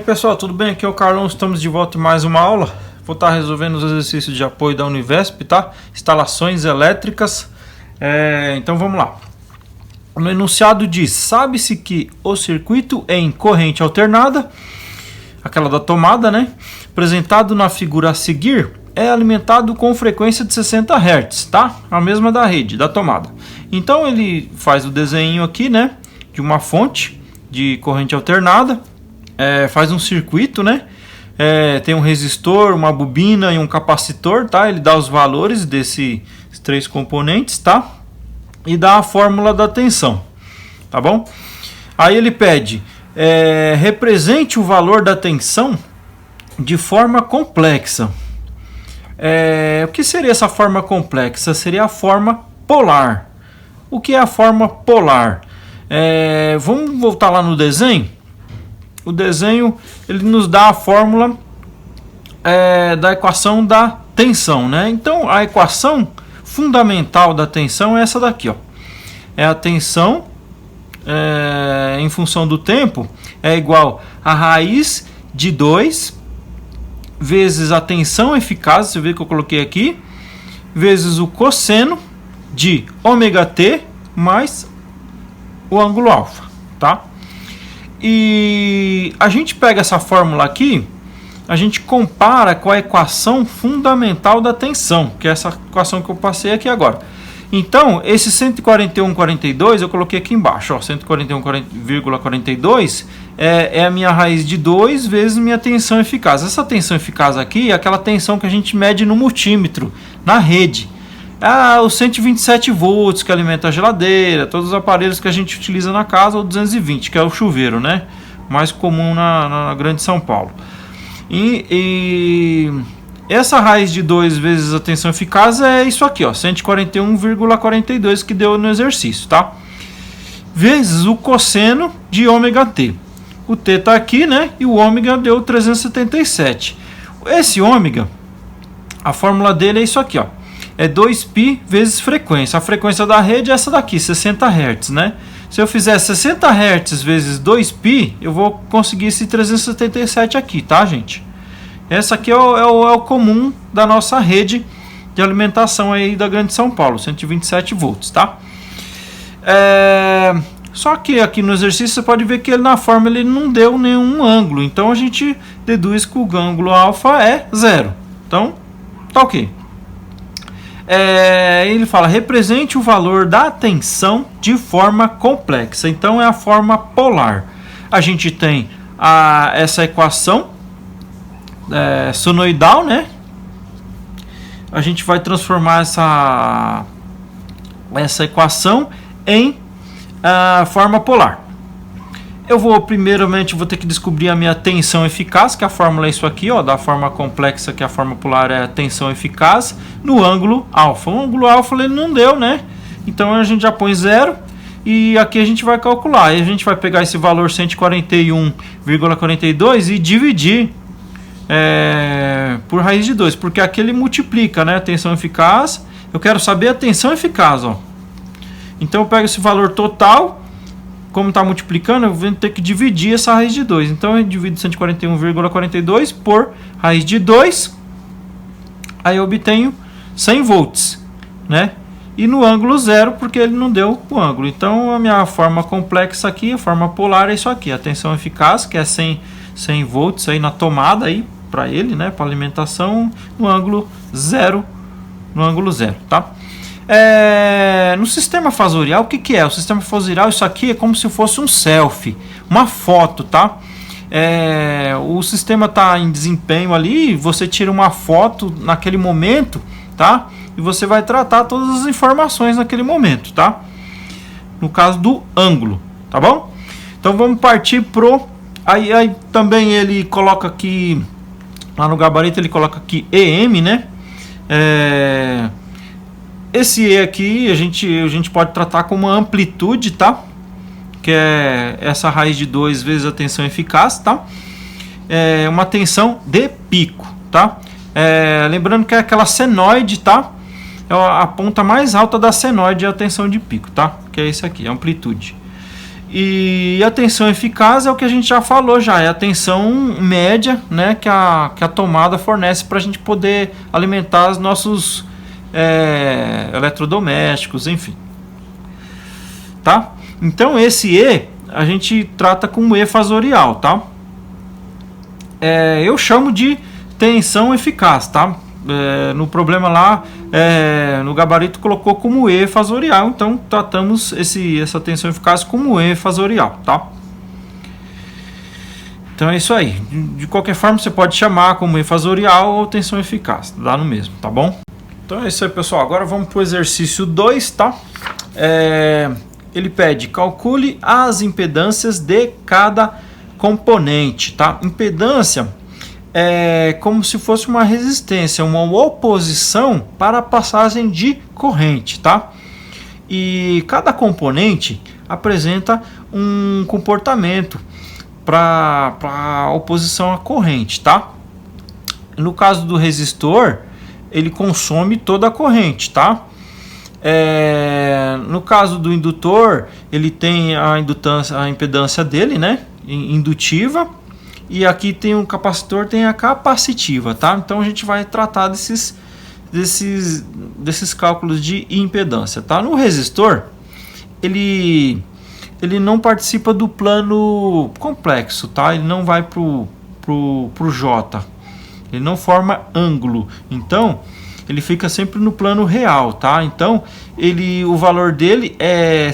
Pessoal, tudo bem? Aqui é o Carlão, estamos de volta em mais uma aula. Vou estar resolvendo os exercícios de apoio da Univesp, tá? Instalações elétricas. Então vamos lá. No enunciado diz: sabe-se que o circuito em corrente alternada, aquela da tomada, né? Apresentado na figura a seguir, é alimentado com frequência de 60 Hz, tá? A mesma da rede, da tomada. Então ele faz o desenho aqui, né? De uma fonte de corrente alternada. Faz um circuito, né? Tem um resistor, uma bobina e um capacitor, tá? Ele dá os valores desses três componentes, tá? E dá a fórmula da tensão, tá bom? Aí ele pede, represente o valor da tensão de forma complexa. O que seria essa forma complexa? Seria a forma polar. O que é a forma polar? Vamos voltar lá no desenho? O desenho ele nos dá a fórmula da equação da tensão, né? Então a equação fundamental da tensão é essa daqui, ó. É a tensão em função do tempo é igual a raiz de 2 vezes a tensão eficaz, você vê que eu coloquei aqui, vezes o cosseno de ômega-t mais o ângulo alfa, tá? E a gente pega essa fórmula aqui, a gente compara com a equação fundamental da tensão, que é essa equação que eu passei aqui agora. Então, esse 141,42 eu coloquei aqui embaixo, ó, 141,42 é a minha raiz de 2 vezes minha tensão eficaz. Essa tensão eficaz aqui é aquela tensão que a gente mede no multímetro, na rede. Os 127 volts que alimenta a geladeira, todos os aparelhos que a gente utiliza na casa, ou 220, que é o chuveiro, né? Mais comum na grande São Paulo. E essa raiz de 2 vezes a tensão eficaz é isso aqui, ó, 141,42 que deu no exercício, tá? Vezes o cosseno de ômega-t. O t tá aqui, né? E o ômega deu 377. Esse ômega, a fórmula dele é isso aqui, ó. É 2π vezes frequência. A frequência da rede é essa daqui, 60 Hz, né? Se eu fizer 60 Hz vezes 2π, eu vou conseguir esse 377 aqui, tá, gente? Essa aqui é o comum da nossa rede de alimentação aí da Grande São Paulo, 127 volts, tá? Só que aqui no exercício você pode ver que ele na fórmula ele não deu nenhum ângulo. Então a gente deduz que o ângulo alfa é 0. Então, tá ok. Ele fala, represente o valor da tensão de forma complexa. Então é a forma polar. A gente tem essa equação sonoidal, né? A gente vai transformar essa equação em forma polar. Eu primeiramente vou ter que descobrir a minha tensão eficaz, que a fórmula é isso aqui, ó, da forma complexa, que a forma polar é a tensão eficaz, no ângulo alfa. O ângulo alfa ele não deu, né? Então a gente já põe 0 e aqui a gente vai calcular. Aí a gente vai pegar esse valor 141,42 e dividir por raiz de 2, porque aqui ele multiplica, né? A tensão eficaz. Eu quero saber a tensão eficaz, ó. Então eu pego esse valor total. Como está multiplicando, eu vou ter que dividir essa raiz de 2. Então eu divido 141,42 por raiz de 2. Aí eu obtenho 100 volts, né? E no ângulo 0, porque ele não deu o ângulo. Então a minha forma complexa aqui, a forma polar é isso aqui. A tensão eficaz, que é 100 volts aí na tomada aí para ele, né? Para alimentação, no ângulo 0. No ângulo 0, tá? No sistema fasorial, o que é? O sistema fasorial, isso aqui é como se fosse um selfie, uma foto, tá? O sistema está em desempenho ali, você tira uma foto naquele momento, tá? E você vai tratar todas as informações naquele momento, tá? No caso do ângulo, tá bom? Então vamos partir pro... Aí também ele coloca aqui, lá no gabarito ele coloca aqui EM, né? Esse E aqui a gente pode tratar como uma amplitude, tá? Que é essa raiz de 2 vezes a tensão eficaz, tá? É uma tensão de pico, tá? Lembrando que é aquela senoide, tá? A ponta mais alta da senoide é a tensão de pico, tá? Que é esse aqui, a amplitude. E a tensão eficaz é o que a gente já falou já, é a tensão média, né, que a tomada fornece para a gente poder alimentar os nossos eletrodomésticos, enfim. Tá? Então esse E a gente trata como E fasorial, tá? Eu chamo de tensão eficaz, tá? No problema lá, no gabarito colocou como E fasorial, então tratamos essa tensão eficaz como E fasorial, tá? Então é isso aí. De qualquer forma, você pode chamar como E fasorial ou tensão eficaz, dá no mesmo, tá bom? Então é isso aí, pessoal. Agora vamos para o exercício 2, tá? Ele pede, calcule as impedâncias de cada componente, tá? Impedância é como se fosse uma resistência, uma oposição para a passagem de corrente, tá? E cada componente apresenta um comportamento para oposição à corrente, tá? No caso do resistor, ele consome toda a corrente, tá? No caso do indutor, ele tem a impedância dele, né, indutiva, e aqui tem o capacitor, tem a capacitiva, tá? Então a gente vai tratar desses cálculos de impedância, tá? No resistor, ele não participa do plano complexo, tá? Ele não vai pro J, ele não forma ângulo, então ele fica sempre no plano real, tá? Então, o valor dele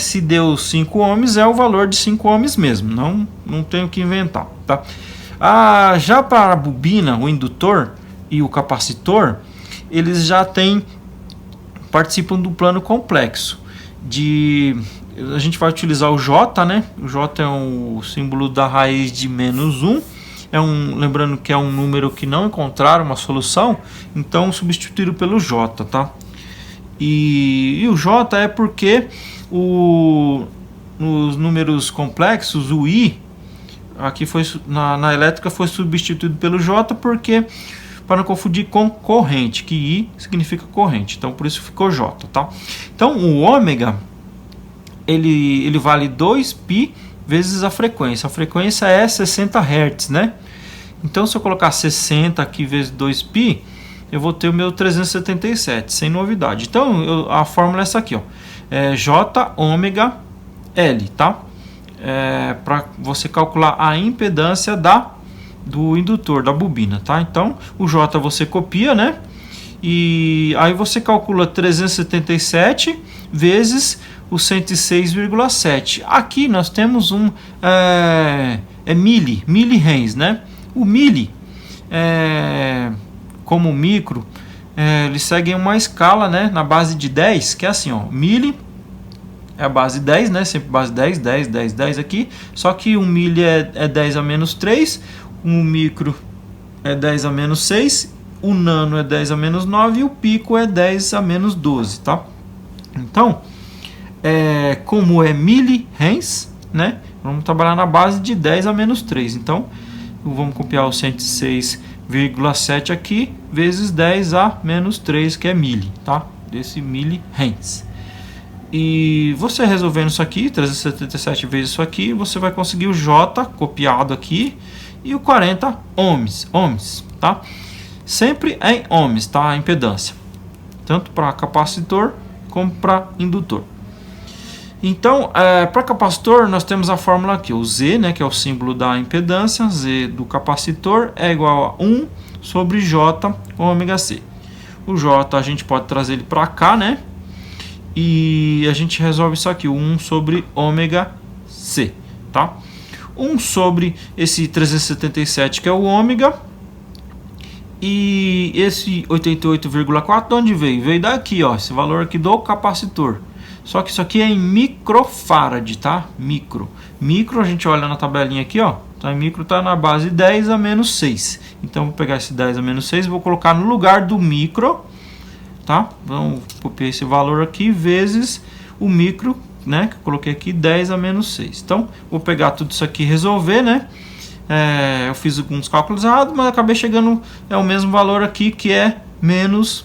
se deu 5 ohms, é o valor de 5 ohms mesmo, não tenho o que inventar, tá? Já para a bobina, o indutor e o capacitor, eles já participam do plano complexo. A gente vai utilizar o J, né? O J é o símbolo da raiz de -1. Lembrando que é um número que não encontraram uma solução, então substituíram pelo J, tá? E o J é porque nos números complexos, o I, aqui na elétrica foi substituído pelo J, porque para não confundir com corrente, que I significa corrente, então por isso ficou J, tá? Então o ômega, ele vale 2π vezes a frequência é 60 Hz, né? Então se eu colocar 60 aqui vezes 2π, eu vou ter o meu 377, sem novidade. Então a fórmula é essa aqui, ó, J ômega L, tá? Para você calcular a impedância do indutor, da bobina, tá? Então o J você copia, né? E aí você calcula 377 vezes o 106,7. Aqui nós temos milli-Henz, né? O milli, como micro, eles seguem uma escala, né? Na base de 10, que é assim, ó, milli é a base 10, né? Sempre base 10, 10, 10, 10 aqui. Só que o milli é 10 a menos 3, o micro é 10 a menos 6, o nano é 10 a menos 9 e o pico é 10 a menos 12, tá? Então, como é milli-Henz, né? Vamos trabalhar na base de 10 a menos 3. Então, vamos copiar o 106,7 aqui, vezes 10 a menos 3, que é milli, tá? Desse milli-Henz. E você resolvendo isso aqui, 377 vezes isso aqui, você vai conseguir o J copiado aqui e o 40 ohms, tá? Sempre em ohms, tá? A impedância, tanto para capacitor como para indutor. Então, para capacitor, nós temos a fórmula aqui, o Z, né, que é o símbolo da impedância. Z do capacitor é igual a 1 sobre J ômega C. O J a gente pode trazer ele para cá, né? E a gente resolve isso aqui, o 1 sobre ômega C, tá? 1 sobre esse 377, que é o ômega. E esse 88,4, de onde veio? Veio daqui, ó, esse valor aqui do capacitor. Só que isso aqui é em microfarad, tá? Micro a gente olha na tabelinha aqui, ó. Tá, micro tá na base 10 a menos 6. Então vou pegar esse 10 a menos 6 e vou colocar no lugar do micro, tá? Vamos copiar esse valor aqui vezes o micro, né? Que eu coloquei aqui 10 a menos 6. Então vou pegar tudo isso aqui e resolver, né? Eu fiz alguns cálculos errados, mas acabei chegando o mesmo valor aqui, que é menos...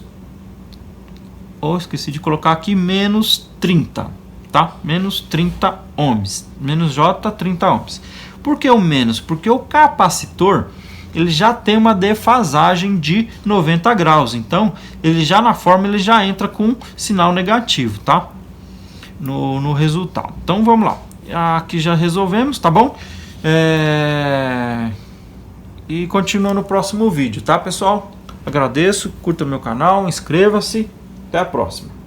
esqueci de colocar aqui, menos 30, tá? Menos 30 ohms. Menos J, 30 ohms. Por que o menos? Porque o capacitor ele já tem uma defasagem de 90 graus. Então, ele já na forma ele já entra com sinal negativo, tá? No resultado. Então, vamos lá. Aqui já resolvemos, tá bom? E continua no próximo vídeo, tá, pessoal? Agradeço, curta meu canal, inscreva-se. Até a próxima.